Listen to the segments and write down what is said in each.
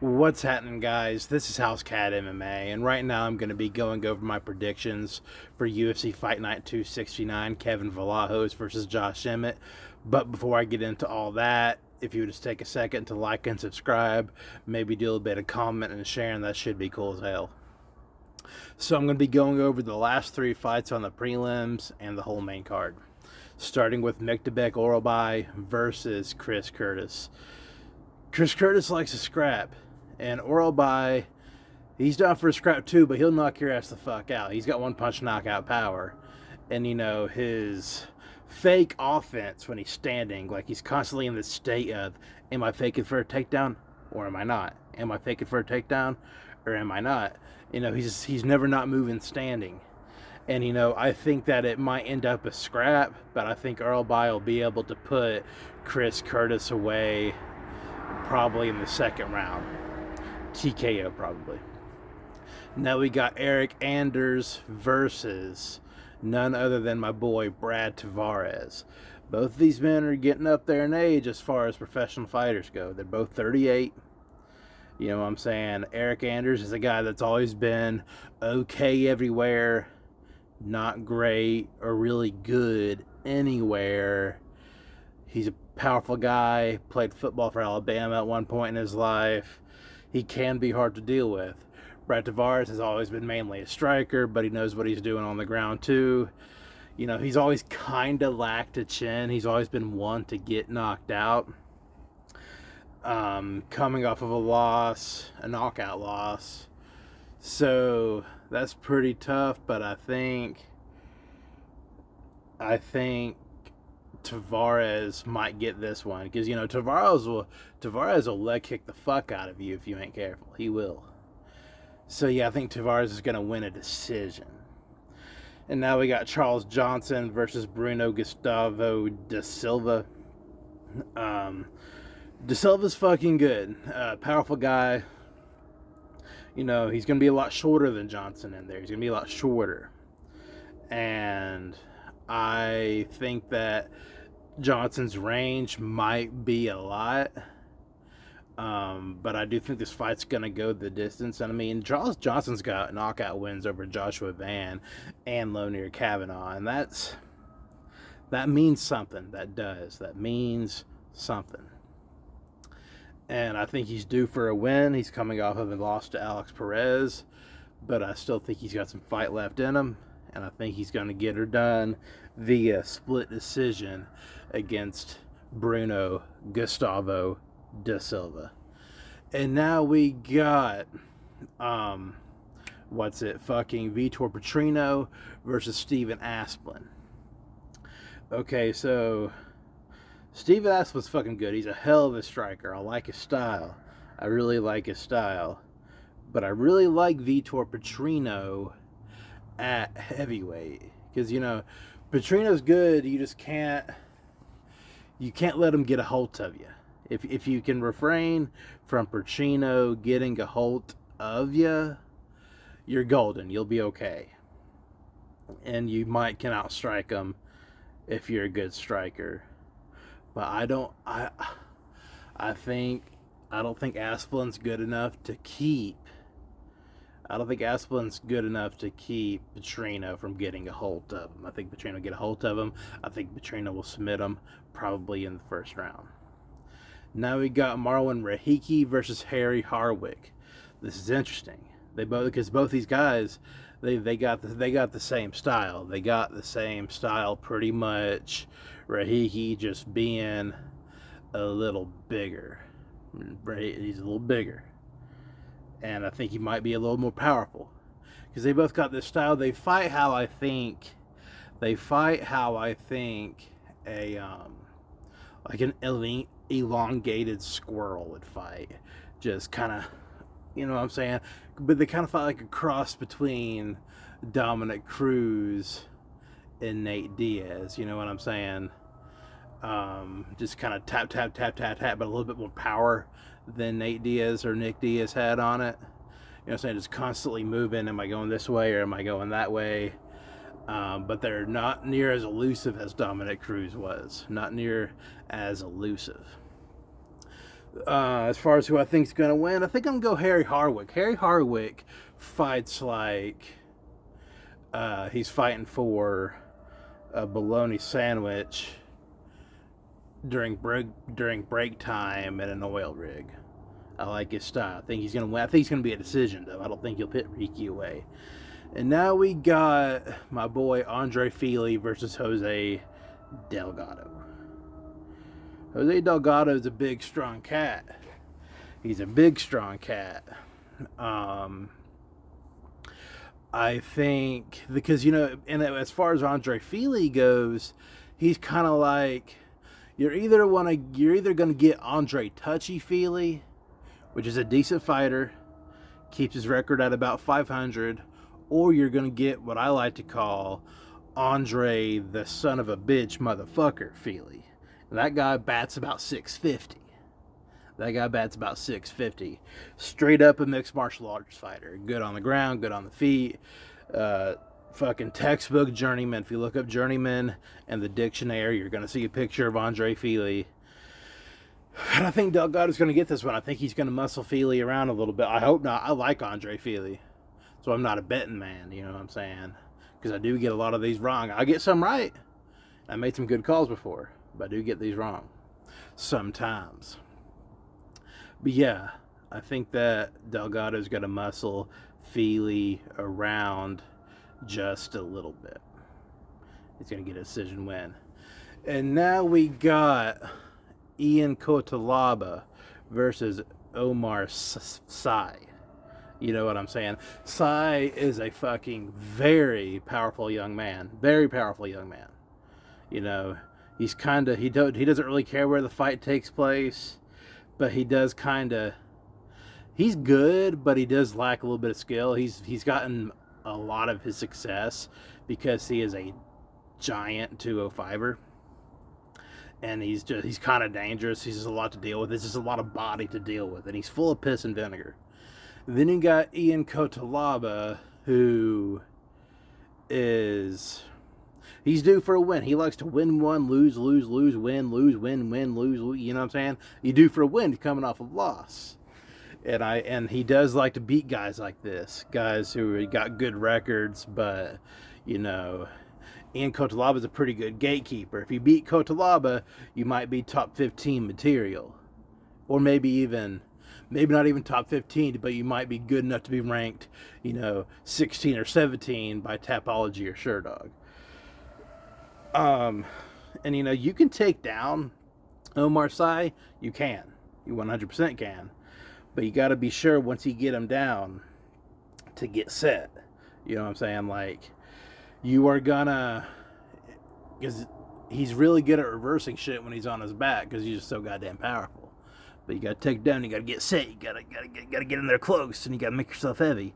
What's happening, guys? This is House Cat MMA, and right now I'm going to be going over my predictions for UFC Fight Night 269, Kevin Vallejos versus Josh Emmett. But before I get into all that, if you would just take a second to like and subscribe, maybe do a bit of comment and sharing, that should be cool as hell. So I'm going to be going over the last three fights on the prelims and the whole main card. Starting with Mektabek Oralbai versus Chris Curtis. Chris Curtis likes to scrap. And Oralbai, he's down for a scrap too, but he'll knock your ass the fuck out. He's got one punch knockout power. And, his fake offense when he's standing, like he's constantly in this state of, am I faking for a takedown or am I not? Am I faking for a takedown or am I not? He's never not moving standing. And, I think that it might end up a scrap, but I think Oralbai will be able to put Chris Curtis away probably in the second round. TKO probably. Now we got Eric Anders versus none other than my boy Brad Tavares. Both of these men are getting up there in age as far as professional fighters go. They're both 38. You know what I'm saying? Eric Anders is a guy that's always been okay everywhere, not great or really good anywhere. He's a powerful guy, played football for Alabama at one point in his life. He can be hard to deal with. Brad Tavares has always been mainly a striker, but he knows what he's doing on the ground too. He's always kind of lacked a chin. He's always been one to get knocked out. Coming off of a knockout loss. So that's pretty tough, but I think Tavares might get this one because Tavares will leg kick the fuck out of you if you ain't careful. He will. So yeah, I think Tavares is gonna win a decision. And now we got Charles Johnson versus Bruno Gustavo da Silva. Da Silva's fucking good, powerful guy. He's gonna be a lot shorter than Johnson in there. He's gonna be a lot shorter, and I think that Johnson's range might be a lot, but I do think this fight's going to go the distance. And I mean, Charles Johnson's got knockout wins over Joshua Van and Lonir Kavanaugh, and that means something. That means something. And I think he's due for a win. He's coming off of a loss to Alex Perez, but I still think he's got some fight left in him. And I think he's going to get her done via split decision against Bruno Gustavo da Silva. And now we got, Vitor Petrino versus Steven Asplin. Okay, so Steven Asplin's fucking good. He's a hell of a striker. I like his style. I really like his style. But I really like Vitor Petrino at heavyweight, because Petrino's good. You just can't let him get a hold of you. If you can refrain from Petrino getting a hold of you, you're golden. You'll be okay, and you might can outstrike him if you're a good striker. But I don't think Asplin's good enough to keep. I don't think Asplin's good enough to keep Petrino from getting a hold of him. I think Petrino will get a hold of him. I think Petrino will submit him probably in the first round. Now we got Marlon Rahiki versus Harry Harwick. This is interesting. Because both these guys, they got the same style. They got the same style pretty much. Rahiki just being a little bigger. He's a little big. And I think he might be a little more powerful, because they both got this style. They fight how I think a like an elongated squirrel would fight. Just kind of, you know what I'm saying? But they kind of fight like a cross between Dominic Cruz and Nate Diaz. You know what I'm saying? Just kind of tap, tap, tap, tap, tap, but a little bit more power than Nate Diaz or Nick Diaz had on it. You know what I'm saying? Just constantly moving. Am I going this way or am I going that way? But they're not near as elusive as Dominic Cruz was. Not near as elusive. As far as who I think's going to win, I think I'm going to go Harry Harwick. Harry Harwick fights like he's fighting for a bologna sandwich during break time at an oil rig. I like his style. I think he's going to win. I think he's going to be a decision, though. I don't think he'll pit Ricky away. And now we got my boy Andre Fili versus Jose Delgado. Jose Delgado is a big, strong cat. He's a big, strong cat. I think because, and as far as Andre Fili goes, he's kind of like you're either going to get Andre Touchy-Feely, which is a decent fighter, keeps his record at about 500, or you're going to get what I like to call Andre the son of a bitch motherfucker Feely. That guy bats about 650. Straight up a mixed martial arts fighter. Good on the ground, good on the feet. Fucking textbook journeyman. If you look up journeyman in the dictionary, you're going to see a picture of Andre Fili. And I think Delgado's going to get this one. I think he's going to muscle Fili around a little bit. I hope not. I like Andre Fili. So I'm not a betting man, you know what I'm saying? Because I do get a lot of these wrong. I get some right. I made some good calls before, but I do get these wrong sometimes. But yeah, I think that Delgado's going to muscle Fili around just a little bit. He's going to get a decision win. And now we got Ian Kotalaba versus Omar Sy. You know what I'm saying? Sy is a fucking very powerful young man. Very powerful young man. He's kind of, he doesn't really care where the fight takes place, but he does kind of, he's good, but he does lack a little bit of skill. He's gotten a lot of his success because he is a giant 205er. And he's kind of dangerous. He's just a lot to deal with. There's just a lot of body to deal with. And he's full of piss and vinegar. Then you got Ian Kotalaba, who is... he's due for a win. He likes to win one, lose, win, lose, win, lose. You know what I'm saying? You're due for a win coming off a loss. And he does like to beat guys like this. Guys who got good records, but, Ian Kotalaba is a pretty good gatekeeper. If you beat Kotalaba, you might be top 15 material. Or maybe not even top 15, but you might be good enough to be ranked, 16 or 17 by Tapology or Sherdog. And you can take down Omar Sy. You can. You 100% can. But you got to be sure once you get him down to get set. You know what I'm saying? Like, you are gonna, because he's really good at reversing shit when he's on his back because he's just so goddamn powerful. But you gotta take down. You gotta get set. You gotta get in there close, and you gotta make yourself heavy.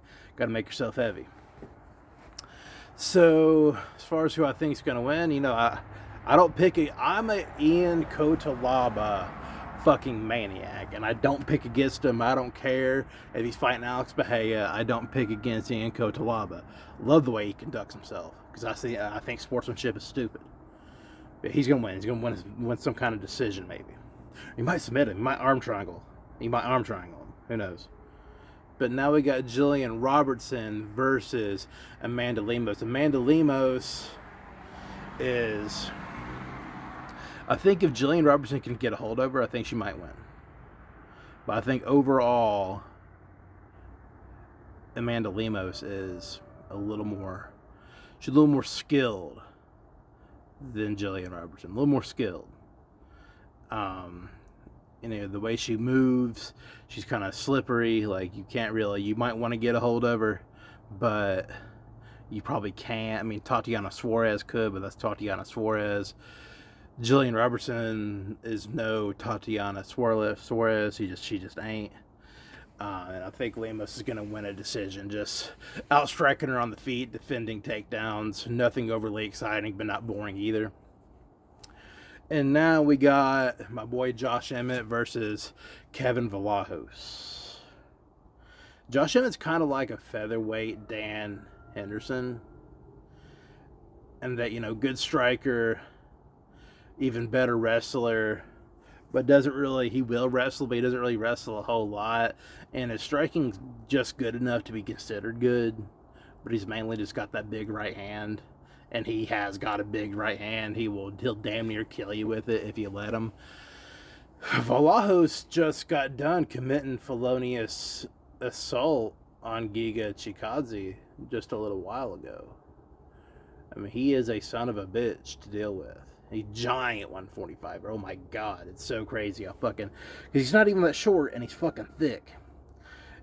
So as far as who I think is gonna win, I don't pick I'm a Ian Kotalaba fucking maniac, and I don't pick against him. I don't care if he's fighting Alex Bahia. I don't pick against Ian Kotalaba. Love the way he conducts himself because I think sportsmanship is stupid. But he's gonna win. He's gonna win some kind of decision maybe. He might submit him. He might arm triangle him. Who knows? But now we got Jillian Robertson versus Amanda Lemos. Amanda Lemos is... I think if Jillian Robertson can get a hold of her, I think she might win. But I think overall, Amanda Lemos is a little more skilled than Jillian Robertson. A little more skilled. The way she moves, she's kind of slippery. Like, you might want to get a hold of her, but you probably can't. I mean, Tatiana Suarez could, but that's Tatiana Suarez. Jillian Robertson is no Tatiana Suarez. She just ain't. And I think Lemos is going to win a decision, just outstriking her on the feet, defending takedowns. Nothing overly exciting, but not boring either. And now we got my boy Josh Emmett versus Kevin Vallejos. Josh Emmett's kind of like a featherweight Dan Henderson. And that, good striker, even better wrestler, but he will wrestle, but he doesn't really wrestle a whole lot. And his striking's just good enough to be considered good, but he's mainly just got that big right hand. And he has got a big right hand. He'll damn near kill you with it if you let him. Vallejos just got done committing felonious assault on Giga Chikadze just a little while ago. I mean, he is a son of a bitch to deal with. A giant 145. Oh my god, it's so crazy how fucking... Because he's not even that short, and he's fucking thick.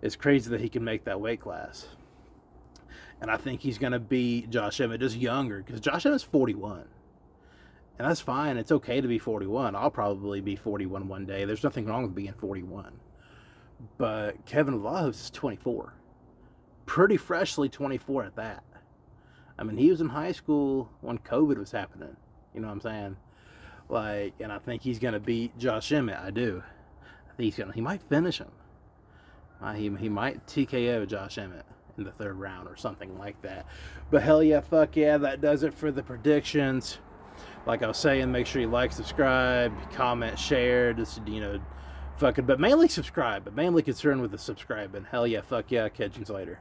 It's crazy that he can make that weight class. And I think he's going to beat Josh Emmett, just younger, because Josh Emmett's 41. And that's fine. It's okay to be 41. I'll probably be 41 one day. There's nothing wrong with being 41. But Kevin Vallejos is 24. Pretty freshly 24 at that. I mean, he was in high school when COVID was happening. You know what I'm saying? Like, and I think he's going to beat Josh Emmett. I do. I think he might finish him. He might TKO Josh Emmett in the third round or something like that. But hell yeah, fuck yeah, that does it for the predictions. Like I was saying, make sure you like, subscribe, comment, share, just, fucking, but mainly subscribe, but mainly concerned with the subscribing. Hell yeah, fuck yeah, catch you later.